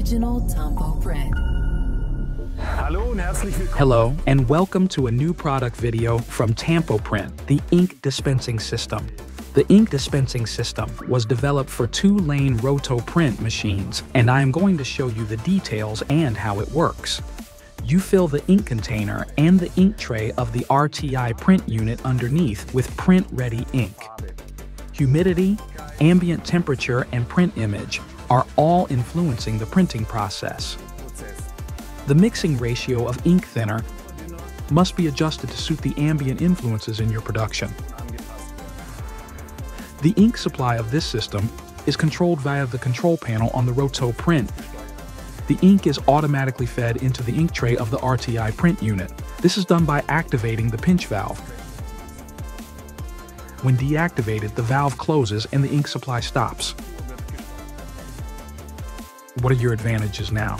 original TAMPOPRINT. Hello and welcome to a new product video from TAMPOPRINT, the ink dispensing system. The ink dispensing system was developed for 2-lane ROTOPRINT machines, and I am going to show you the details and how it works. You fill the ink container and the ink tray of the RTI print unit underneath with print-ready ink. Humidity, ambient temperature, and print image are all influencing the printing process. The mixing ratio of ink thinner must be adjusted to suit the ambient influences in your production. The ink supply of this system is controlled via the control panel on the ROTOPRINT. The ink is automatically fed into the ink tray of the RTI print unit. This is done by activating the pinch valve. When deactivated, the valve closes and the ink supply stops. What are your advantages now?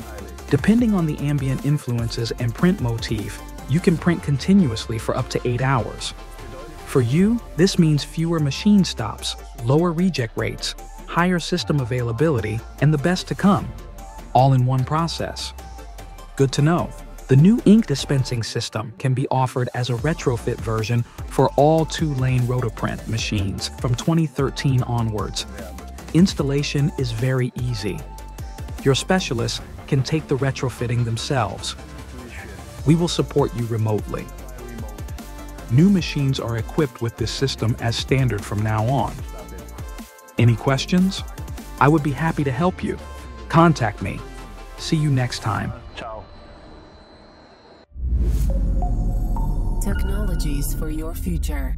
Depending on the ambient influences and print motif, you can print continuously for up to 8 hours. For you, this means fewer machine stops, lower reject rates, higher system availability, and the best to come, all in one process. Good to know. The new ink dispensing system can be offered as a retrofit version for all 2-lane ROTOPRINT machines from 2013 onwards. Installation is very easy. Your specialists can take the retrofitting themselves. We will support you remotely. New machines are equipped with this system as standard from now on. Any questions? I would be happy to help you. Contact me. See you next time. Technologies for your future.